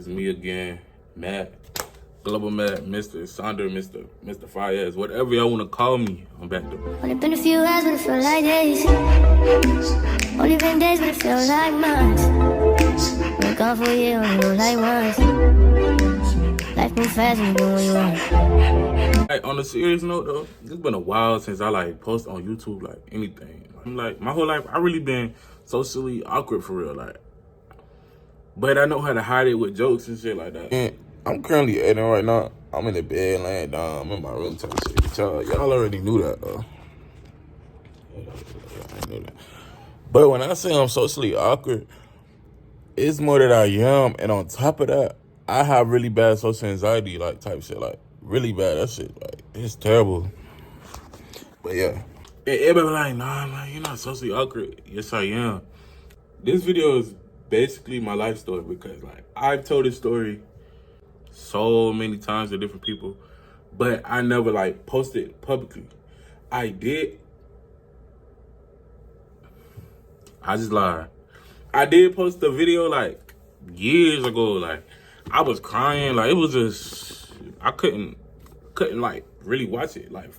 It's me again, Matt. Global.Matt, Mr. Sonder, Mr. Fayez, whatever y'all want to call me, I'm back though. Only been a few hours, but it feel like days. Only been days, but it feel like months. Been gone for a year, only know like once. Life moves fast when you do what you want. Hey, on a serious note though, it's been a while since I like post on YouTube like anything. I'm like my whole life I really been socially awkward for real, like. But I know how to hide it with jokes and shit like that. And I'm currently editing right now. I'm in the bed laying down. I'm in my room type shit. Y'all already knew that though. I knew that. But when I say I'm socially awkward, it's more that I am, and on top of that, I have really bad social anxiety, like type shit, like really bad. That shit, like it's terrible. But yeah. And everybody like, nah, man, you're not socially awkward. Yes, I am. This video is basically my life story because like I've told this story so many times to different people, but I never like posted publicly. I did. I just lied. I did post a video like years ago. Like I was crying. Like it was just I couldn't like really watch it like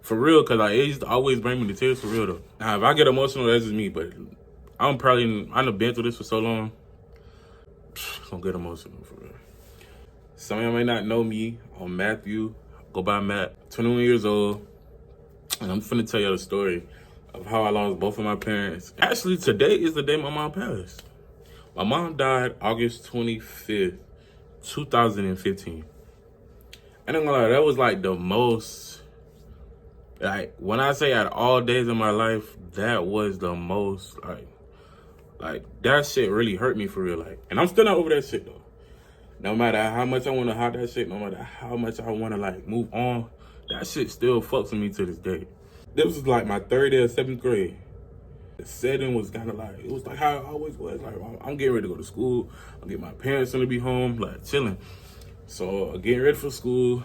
for real because like it used to always bring me to tears for real though. Now if I get emotional, that's just me. But I've been through this for so long. It's gonna get emotional for real. Some of y'all may not know me. I'm Matthew. Go by Matt. 21 years old. And I'm finna tell y'all the story of how I lost both of my parents. Actually, today is the day my mom passed. My mom died August 25th, 2015. And I'm gonna lie, that was like the most, like when I say at all days of my life, that was the most like that shit really hurt me for real. Like, and I'm still not over that shit though. No matter how much I want to hide that shit, no matter how much I want to like move on, that shit still fucks with me to this day. This was like my third day of 7th grade. The setting was kind of like, it was like how it always was. Like, I'm getting ready to go to school. I'm getting my parents gonna be home, like chilling. So getting ready for school.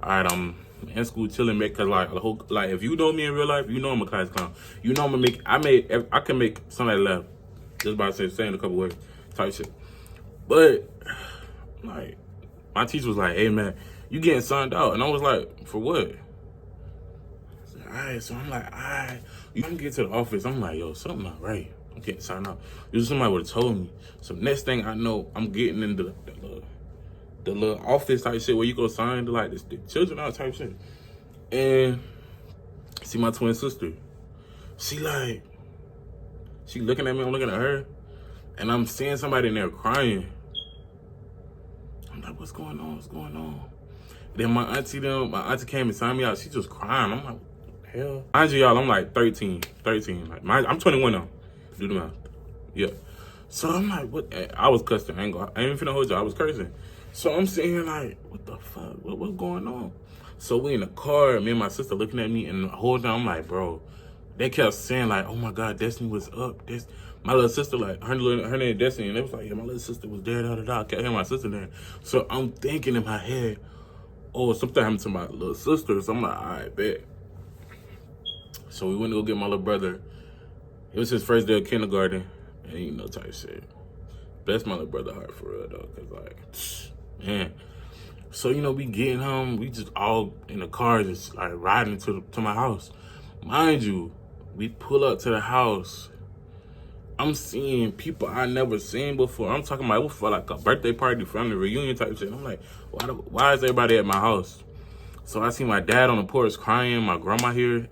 All right, I'm in school chilling, cause like if you know me in real life, you know I'm a class clown. You know I can make somebody laugh just by saying a couple words, type shit. But like my teacher was like, "Hey man, you getting signed out?" And I was like, "For what?" All right, so I'm like, all right, you can get to the office. I'm like, yo, something not right. I'm getting signed out. Usually somebody would have told me. So next thing I know, I'm getting into the little office type shit where you go sign to like the children out type shit. And see my twin sister. She looking at me, I'm looking at her. And I'm seeing somebody in there crying. I'm like, what's going on? What's going on? Then my auntie came and signed me out. She just crying. I'm like, hell. Mind you, y'all, I'm like 13. Like, I'm 21 now. Do the math. Yeah. So I'm like, what? I was cussing. I ain't even finna hold you. I was cursing. So I'm sitting here like, what the fuck? What's going on? So we in the car, me and my sister looking at me, and the whole time I'm like, bro, they kept saying like, oh my God, Destiny was up. My little sister, like, her name is Destiny, and they was like, yeah, my little sister was there, I kept hearing my sister there. So I'm thinking in my head, oh, something happened to my little sister. So I'm like, all right, bet. So we went to go get my little brother. It was his first day of kindergarten, and you know, type shit. Bless my little brother heart for real though, cause like, man. So you know, we getting home, we just all in the car, just like riding to my house. Mind you, we pull up to the house. I'm seeing people I never seen before. I'm talking about it was for like a birthday party, family reunion type shit. I'm like, why is everybody at my house? So I see my dad on the porch crying, my grandma here,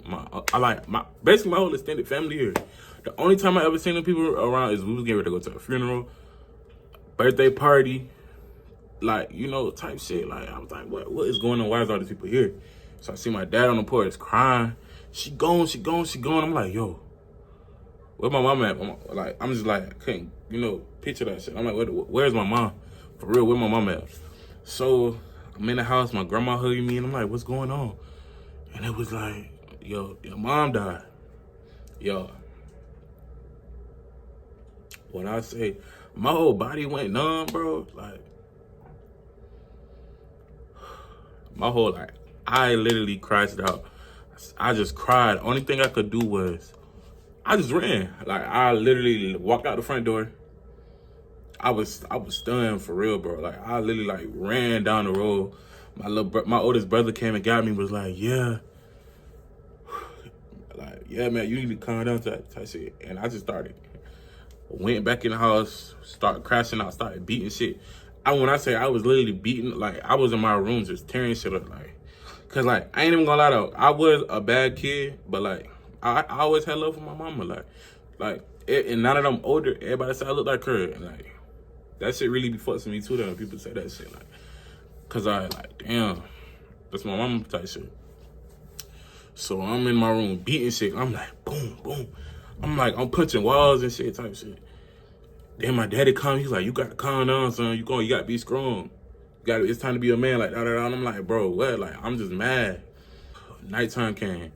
basically my whole extended family here. The only time I ever seen the people around is we was getting ready to go to a funeral, birthday party, like, you know, type shit. Like, I was like, what is going on? Why is all these people here? So I see my dad on the porch crying. She gone. I'm like, yo, where my mom at? Like, I'm just like, I couldn't, you know, picture that shit. I'm like, where's my mom? For real, where my mom at? So I'm in the house, my grandma hugging me, and I'm like, what's going on? And it was like, yo, your mom died. Yo, when I say my whole body went numb, bro, like, my whole, like, I literally crashed out. I just cried. Only thing I could do was, I just ran. Like, I literally walked out the front door. I was stunned for real, bro. Like I literally like ran down the road. My oldest brother came and got me. Was like, yeah, man, you need to calm down type shit. And I just started. Went back in the house, started crashing out, started beating shit. When I say I was literally beating, like I was in my room just tearing shit up, like, cause like I ain't even gonna lie though, I was a bad kid, but like I always had love for my mama, and now that I'm older, everybody say I look like her, and like that shit really be fucking me too. Though when people say that shit, like, cause I like damn, that's my mama type shit. So I'm in my room beating shit. I'm like boom, boom. I'm punching walls and shit type shit. Then my daddy come, he's like, you gotta calm down, son. You gotta be strong. It's time to be a man, like, da, da, da. And I'm like, bro, what? Like, I'm just mad. Nighttime came.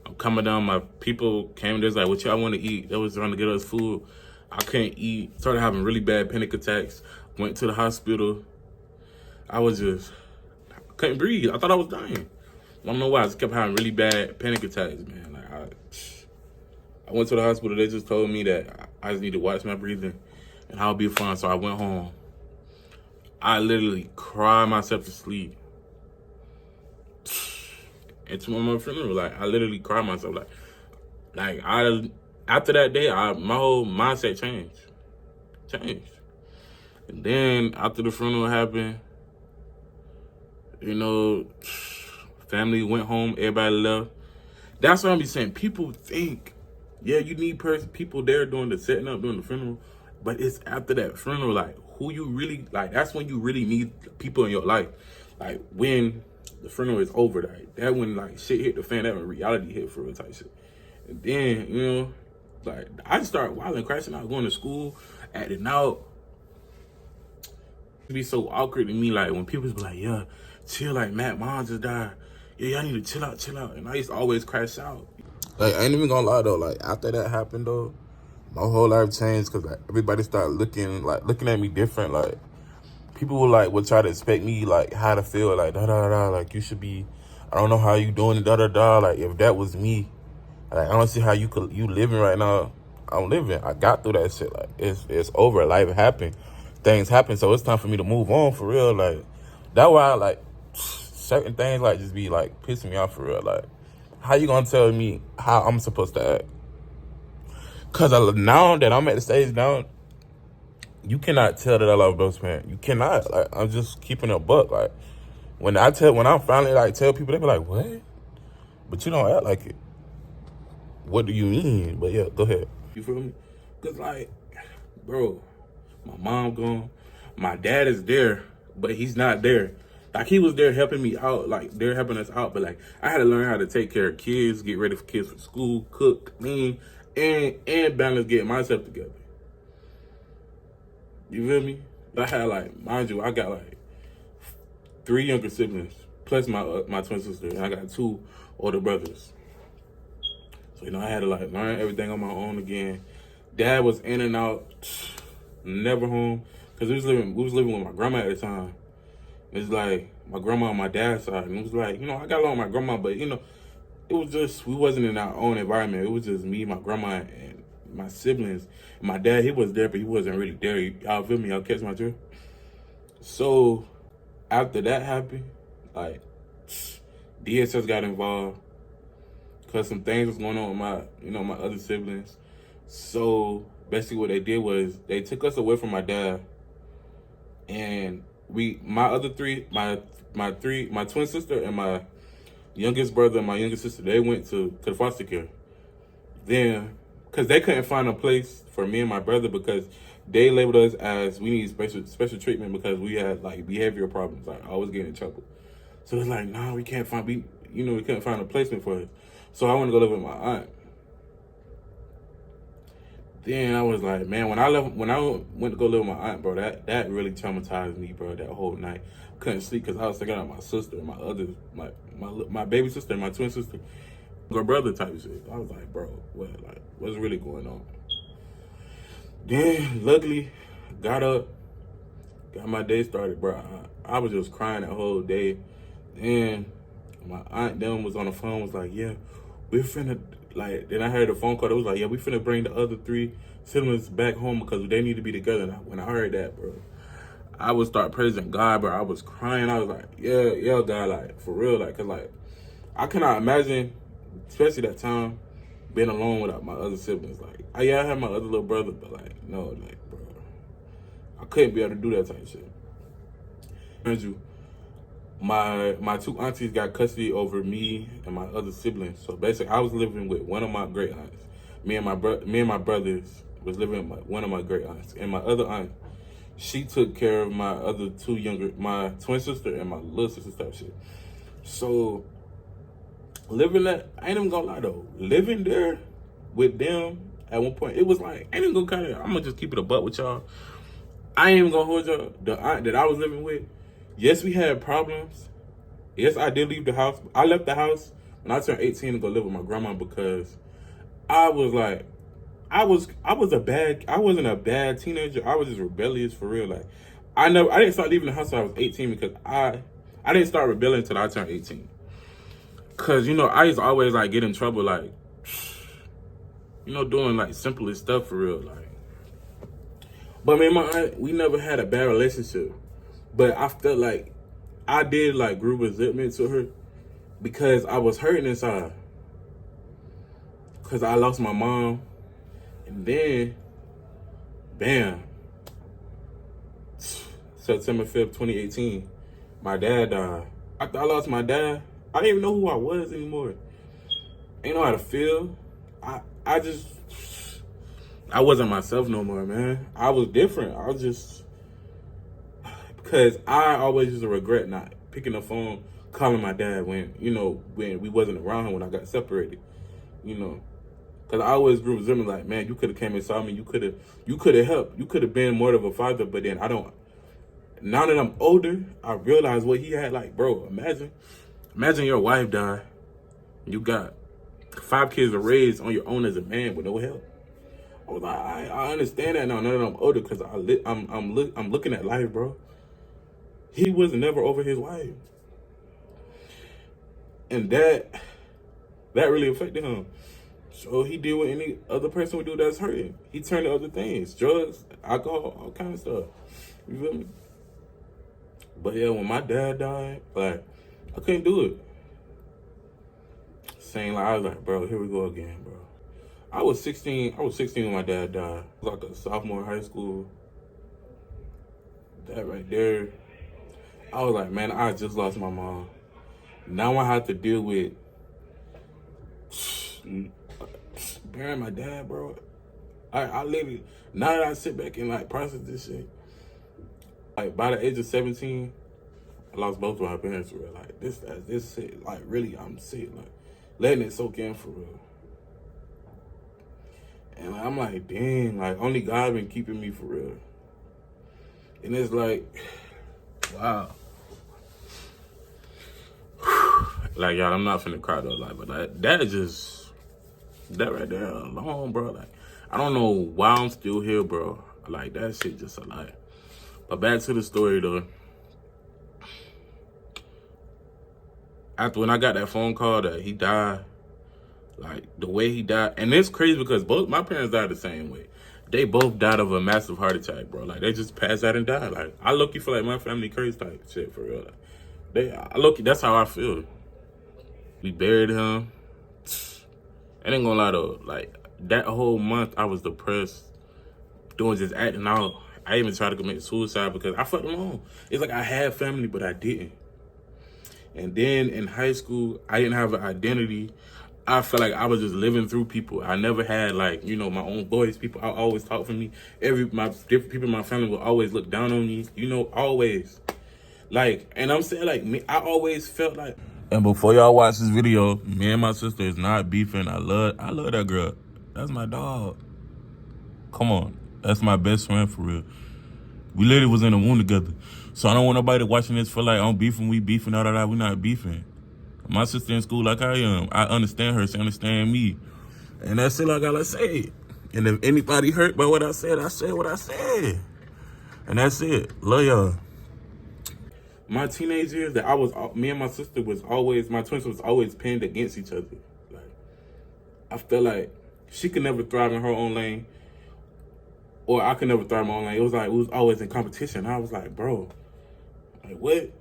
I'm coming down, my people came, there's like, what y'all wanna eat? They was trying to get us food. I couldn't eat. Started having really bad panic attacks. Went to the hospital. I couldn't breathe. I thought I was dying. I don't know why. I just kept having really bad panic attacks, man. Like, I went to the hospital. They just told me that I just need to watch my breathing and I'll be fine. So I went home. I literally cried myself to sleep. And to my funeral, like, I literally cried myself. After that day, my whole mindset changed. And then after the funeral happened, you know, family went home, everybody left. That's what I'm be saying. People think, yeah, you need people there doing the setting up, doing the funeral, but it's after that funeral, like, who you really, like, that's when you really need people in your life. Like, when the funeral is over, like, that when, like, shit hit the fan, that when reality hit for real type shit. And then, you know, like, I just started wilding, crashing out, going to school, acting out. It'd be so awkward to me, like, when people be like, yeah, chill, like, Matt, mom just died. Yeah, y'all need to chill out. And I used to always crash out. Like, I ain't even gonna lie though, like, after that happened though, my whole life changed because like everybody started looking at me different. Like, people would try to expect me like how to feel, like da da da, like you should be, I don't know how you doing it, da da da. Like, if that was me, like, I don't see how you living right now. I'm living. I got through that shit. Like, it's over. Life happened. Things happen. So it's time for me to move on for real. Like, that's why like certain things like just be like pissing me off for real. Like, how you gonna tell me how I'm supposed to act? Cause now that I'm at the stage now, you cannot tell that I love those parents. You cannot. Like, I'm just keeping a buck. Like, when I finally like tell people, they be like, what? But you don't act like it. What do you mean? But yeah, go ahead. You feel me? Cause like, bro, my mom gone. My dad is there, but he's not there. Like, he was there helping me out. Like, they're helping us out. But like, I had to learn how to take care of kids, get ready for kids for school, cook, clean, and balance getting myself together. You feel me? I had like, mind you, I got like 3 younger siblings plus my twin sister, and I got 2 older brothers. So, you know, I had to like learn everything on my own again. Dad was in and out, never home, cause we was living with my grandma at the time. It's like my grandma on my dad's side, and it was like, you know, I got along with my grandma, but you know, it was just, we wasn't in our own environment. It was just me, my grandma, and my siblings. My dad, he was there, but he wasn't really there. Y'all feel me? Y'all catch my drift? So after that happened, like, DSS got involved because some things was going on with my other siblings. So basically what they did was they took us away from my dad, and my twin sister and my youngest brother and my youngest sister, they went to the foster care. Then, because they couldn't find a place for me and my brother, because they labeled us as we need special treatment because we had like behavioral problems, like always getting in trouble. So it's like, nah, we couldn't find a placement for us. So I wanted to go live with my aunt. Then I was like, man, when I went to go live with my aunt, bro, that really traumatized me, bro. That whole night, couldn't sleep because I was thinking about my sister, my baby sister, and my twin sister, her brother type of shit. I was like, bro, what's really going on? Then luckily, got up, got my day started, bro. I was just crying that whole day. Then my aunt then was on the phone, was like, yeah, we're finna Like, then I heard a phone call that was like, yeah, we finna bring the other 3 siblings back home because they need to be together. And when I heard that, bro, I would start praising God, bro. I was crying. I was like, yeah, God, like, for real. Like, cause like, I cannot imagine, especially that time, being alone without my other siblings. Like, I had my other little brother, but like, no, like, bro, I couldn't be able to do that type of shit. Mind you, my 2 aunties got custody over me and my other siblings. So basically, I was living with one of my great aunts. Me and my brothers was living with one of my great aunts, and my other aunt, she took care of my other 2 younger, my twin sister and my little sister type shit. So living that, I ain't even gonna lie though, living there with them at one point, it was like, I ain't even gonna I'm gonna just keep it a butt with y'all. I ain't even gonna hold y'all. The aunt that I was living with, yes, we had problems. Yes, I did leave the house. I left the house when I turned 18 to go live with my grandma because I was like, I wasn't a bad teenager. I was just rebellious for real. Like, I didn't start leaving the house until I was 18 because I didn't start rebelling until I turned 18. Cause, you know, I used to always like get in trouble, like, you know, doing like simplest stuff for real. Like, but me and my aunt, we never had a bad relationship. But I felt like I did like grew resentment to her because I was hurting inside. Cause I lost my mom. And then, bam, September 5th, 2018, my dad died. After I lost my dad, I didn't even know who I was anymore. Ain't know how to feel. I wasn't myself no more, man. I was different. I was just, because I always used to regret not picking the phone, calling my dad when we wasn't around him when I got separated, you know. Because I always grew resentment, like, man, you could have came and saw me. You could have helped. You could have been more of a father, but then now that I'm older, I realize what he had. Like, bro, imagine your wife died. You got 5 kids to raise on your own as a man with no help. I was like, I understand that now that I'm older because I'm looking at life, bro. He was never over his wife. And that really affected him. So he did what any other person would do that's hurting. He turned to other things, drugs, alcohol, all kind of stuff. You feel me? But yeah, when my dad died, like, I couldn't do it. I was like, bro, here we go again, bro. I was 16 when my dad died. I was like a sophomore in high school. That right there, I was like, man, I just lost my mom. Now I have to deal with burying my dad, bro. I literally, now that I sit back and like process this shit, like by the age of 17, I lost both of my parents for real. Like this shit, like really, I'm sick, like letting it soak in for real. And I'm like, dang, like only God been keeping me for real. And it's like, wow. Like, y'all, I'm not finna cry though, like, but like, that right there alone, bro. Like, I don't know why I'm still here, bro. Like, that shit just a lot. But back to the story though. After when I got that phone call that he died, like the way he died, and it's crazy because both my parents died the same way. They both died of a massive heart attack, bro. Like, they just passed out and died. Like, I look feel like my family crazy type shit for real. Like, that's how I feel. We buried him. I ain't gonna lie though, like that whole month I was depressed, doing just acting out. I even tried to commit suicide because I felt alone. It's like I had family, but I didn't. And then in high school, I didn't have an identity. I felt like I was just living through people. I never had like, you know, my own voice. People always talk for me. My different people in my family will always look down on me. You know, always. Like, and I'm saying like me, I always felt like. And before y'all watch this video, me and my sister is not beefing. I love that girl. That's my dog. Come on. That's my best friend for real. We literally was in a room together. So I don't want nobody watching this for like, I'm beefing, we beefing, all that. We not beefing. My sister in school like I am. I understand her, she understand me. And that's it I gotta say. And if anybody hurt by what I said what I said. And that's it. Love y'all. My teenage years me and my sister my twins was always pinned against each other. Like, I felt like she could never thrive in her own lane, or I could never thrive in my own lane. It was like we was always in competition. I was like, bro, like what?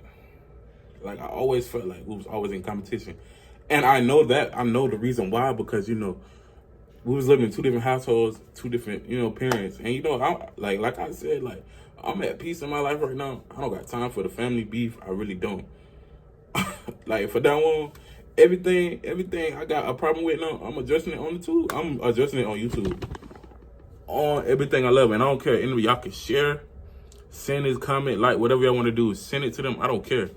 Like I always felt like we was always in competition, and I know the reason why, because we was living in two different households, two different parents, and I like I said, like I'm at peace in my life right now. I don't got time for the family beef. I really don't. Like for that one, everything I got a problem with now, I'm addressing it on the tube. I'm addressing it on YouTube. On everything I love, and I don't care. Any of y'all can share, send his comment, like whatever y'all want to do, send it to them. I don't care.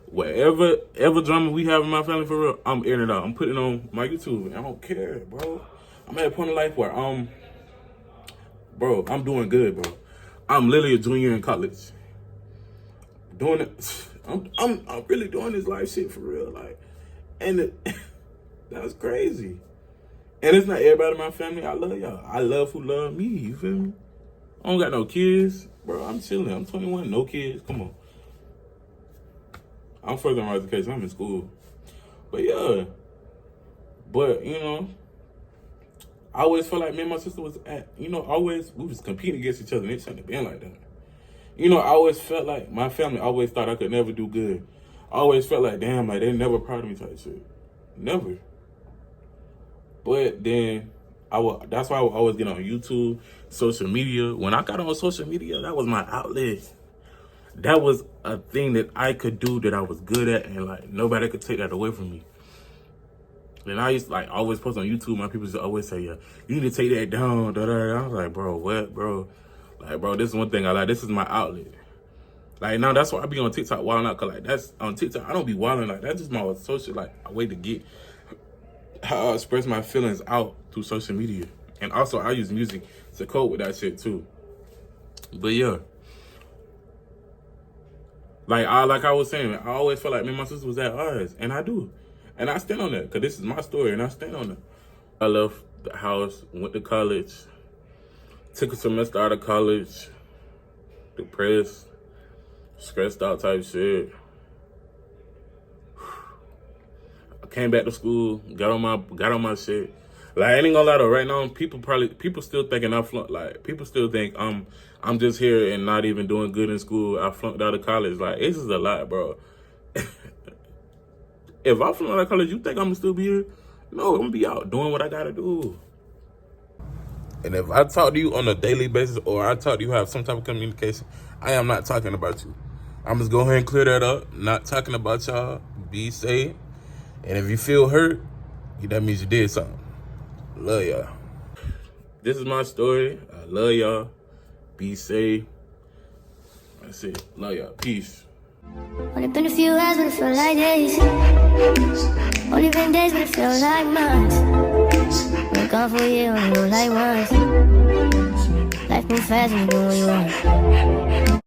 Whatever drama we have in my family, for real, I'm airing it out. I'm putting it on my YouTube. I don't care, bro. I'm at a point in life where I'm doing good, bro. I'm literally a junior in college. Doing it. I'm really doing this life shit for real, like, and that's crazy. And it's not everybody in my family. I love y'all. I love who love me. You feel me? I don't got no kids, bro. I'm chilling. I'm 21, no kids. Come on. I'm further in my education. I'm in school. But yeah. But I always felt like me and my sister was always we was competing against each other, and it shouldn't have been like that. I always felt like my family always thought I could never do good. I always felt like, damn, like they never proud of me type shit. Never. But then that's why I would always get on YouTube, social media. When I got on social media, that was my outlet. That was a thing that I could do, that I was good at, and like nobody could take that away from me. And I used to like always post on YouTube. My people used to always say, "Yeah, you need to take that down." Da, da, da. I was like, "Bro, what, bro? Like, bro, this is one thing I like. This is my outlet." Like now, that's why I be on TikTok wilding out. Cause like that's on TikTok, I don't be wilding like that's just my social like a way to get how I express my feelings out through social media. And also, I use music to cope with that shit too. But yeah. Like I was saying, I always felt like me and my sister was at odds, and I do. And I stand on that, because this is my story, and I stand on it. I left the house, went to college, took a semester out of college, depressed, stressed out type shit. I came back to school, got on my shit. Like, I ain't gonna lie though, right now, people still thinking I flunked. Like, people still think I'm just here and not even doing good in school. I flunked out of college. Like, it's just a lot, bro. If I flunked out of college, you think I'm gonna still be here? No, I'm gonna be out doing what I gotta do. And if I talk to you on a daily basis, or I talk to you have some type of communication, I am not talking about you. I'm just go ahead and clear that up. Not talking about y'all. Be safe. And if you feel hurt, that means you did something. Love y'all. This is my story. I love y'all. Be safe. That's it. Love y'all. Peace. Only been a few hours, but it felt like days. Only been days, but it felt like months. We're gone for a year, only roll like once. Life moves fast when you do what you want.